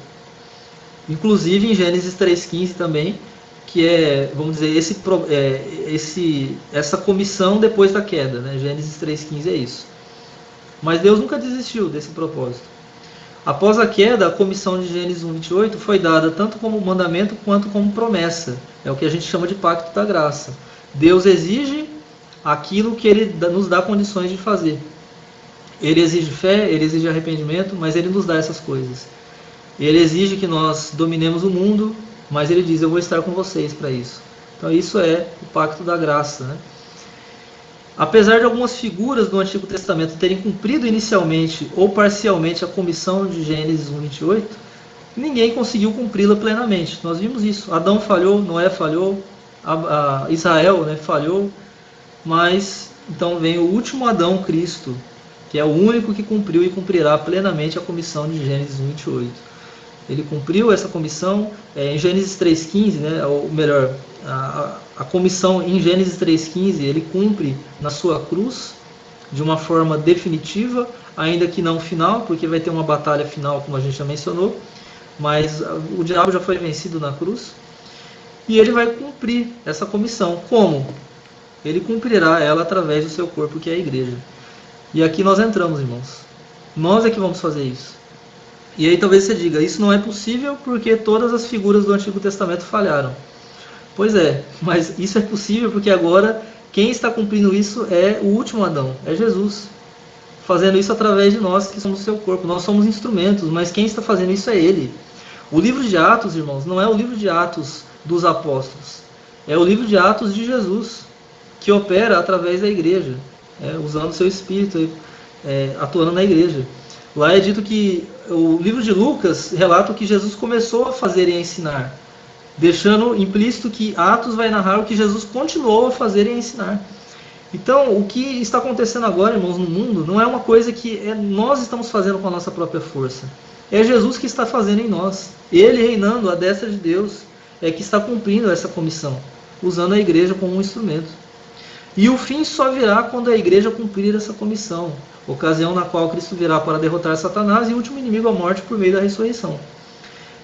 Inclusive em Gênesis 3:15 também, que é, vamos dizer, essa comissão depois da queda, né? Gênesis 3:15 é isso. Mas Deus nunca desistiu desse propósito. Após a queda, a comissão de Gênesis 1:28 foi dada tanto como mandamento quanto como promessa. É o que a gente chama de pacto da graça. Deus exige aquilo que Ele nos dá condições de fazer. Ele exige fé, Ele exige arrependimento, mas Ele nos dá essas coisas. Ele exige que nós dominemos o mundo, mas Ele diz: eu vou estar com vocês para isso. Então isso é o pacto da graça, né? Apesar de algumas figuras do Antigo Testamento terem cumprido inicialmente ou parcialmente a comissão de Gênesis 1:28, ninguém conseguiu cumpri-la plenamente. Nós vimos isso. Adão falhou, Noé falhou, Israel, né, falhou, mas então vem o último Adão, Cristo, que é o único que cumpriu e cumprirá plenamente a comissão de Gênesis 28. Ele cumpriu essa comissão em Gênesis 3,15, né, ou melhor, a comissão em Gênesis 3,15 ele cumpre na sua cruz de uma forma definitiva, ainda que não final, porque vai ter uma batalha final, como a gente já mencionou, mas o diabo já foi vencido na cruz, e ele vai cumprir essa comissão. Como? Ele cumprirá ela através do seu corpo, que é a igreja. E aqui nós entramos, irmãos. Nós é que vamos fazer isso. E aí talvez você diga, isso não é possível porque todas as figuras do Antigo Testamento falharam. Pois é, mas isso é possível porque agora quem está cumprindo isso é o último Adão, é Jesus. Fazendo isso através de nós que somos o seu corpo. Nós somos instrumentos, mas quem está fazendo isso é Ele. O livro de Atos, irmãos, não é o livro de Atos dos apóstolos. É o livro de Atos de Jesus, que opera através da igreja, usando o seu espírito, atuando na igreja. Lá é dito que o livro de Lucas relata o que Jesus começou a fazer e a ensinar, deixando implícito que Atos vai narrar o que Jesus continuou a fazer e a ensinar. Então, o que está acontecendo agora, irmãos, no mundo, não é uma coisa que nós estamos fazendo com a nossa própria força. É Jesus que está fazendo em nós. Ele reinando à destra de Deus é que está cumprindo essa comissão, usando a igreja como um instrumento. E o fim só virá quando a igreja cumprir essa comissão, ocasião na qual Cristo virá para derrotar Satanás e o último inimigo, a morte, por meio da ressurreição.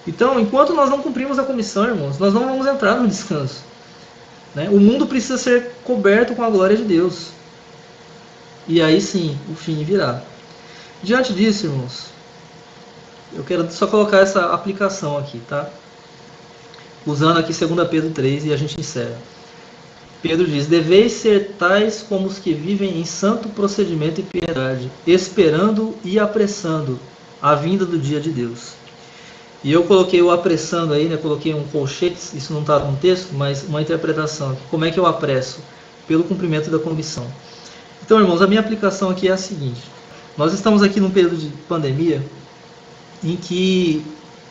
Então, enquanto nós não cumprimos a comissão, irmãos, nós não vamos entrar no descanso. O mundo precisa ser coberto com a glória de Deus. E aí sim, o fim virá. Diante disso, irmãos, eu quero só colocar essa aplicação aqui, tá? Usando aqui 2 Pedro 3 e a gente encerra. Pedro diz, deveis ser tais como os que vivem em santo procedimento e piedade, esperando e apressando a vinda do dia de Deus. E eu coloquei o apressando aí, coloquei um colchete, isso não está no texto, mas uma interpretação. Como é que eu apresso? Pelo cumprimento da comissão. Então, irmãos, a minha aplicação aqui é a seguinte. Nós estamos aqui num período de pandemia em que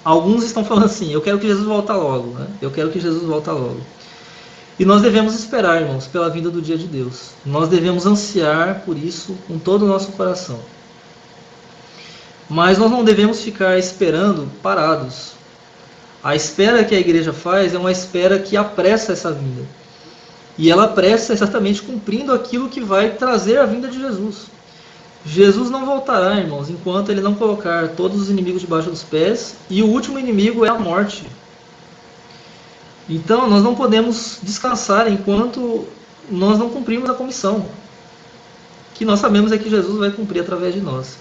alguns estão falando assim, eu quero que Jesus volte logo, eu quero que Jesus volte logo. E nós devemos esperar, irmãos, pela vinda do dia de Deus. Nós devemos ansiar por isso com todo o nosso coração. Mas nós não devemos ficar esperando parados. A espera que a igreja faz é uma espera que apressa essa vinda. E ela apressa exatamente cumprindo aquilo que vai trazer a vinda de Jesus. Jesus não voltará, irmãos, enquanto ele não colocar todos os inimigos debaixo dos pés, e o último inimigo é a morte. Então, nós não podemos descansar enquanto nós não cumprimos a comissão, que nós sabemos é que Jesus vai cumprir através de nós.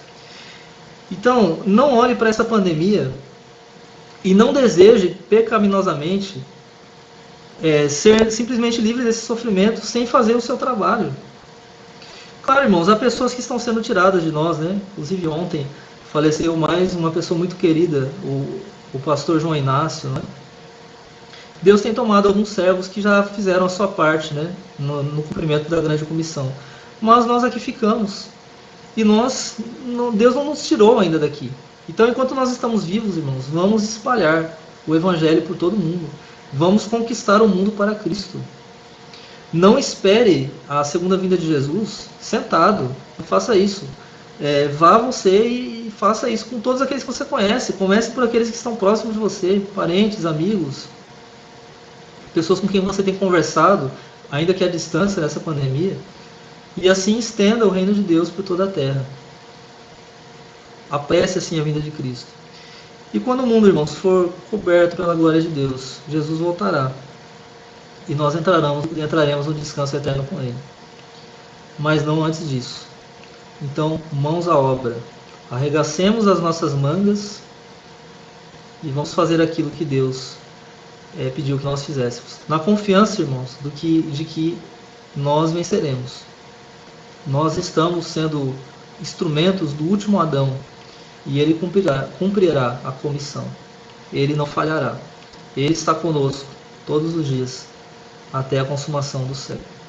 Então, não olhe para essa pandemia e não deseje pecaminosamente ser simplesmente livre desse sofrimento sem fazer o seu trabalho. Claro, irmãos, há pessoas que estão sendo tiradas de nós, Inclusive ontem faleceu mais uma pessoa muito querida, o pastor João Inácio, Deus tem tomado alguns servos que já fizeram a sua parte, no cumprimento da grande comissão. Mas nós aqui ficamos. E Deus não nos tirou ainda daqui. Então, enquanto nós estamos vivos, irmãos, vamos espalhar o Evangelho por todo mundo. Vamos conquistar o mundo para Cristo. Não espere a segunda vinda de Jesus sentado. Não faça isso. Vá você e faça isso com todos aqueles que você conhece. Comece por aqueles que estão próximos de você, parentes, amigos, pessoas com quem você tem conversado, ainda que à distância nessa pandemia. E assim estenda o reino de Deus por toda a terra. Apresse assim a vinda de Cristo. E quando o mundo, irmãos, for coberto pela glória de Deus, Jesus voltará. E nós entraremos no descanso eterno com Ele. Mas não antes disso. Então, mãos à obra. Arregacemos as nossas mangas e vamos fazer aquilo que Deus pediu que nós fizéssemos. Na confiança, irmãos, de que nós venceremos. Nós estamos sendo instrumentos do último Adão e ele cumprirá a comissão. Ele não falhará. Ele está conosco todos os dias até a consumação do século.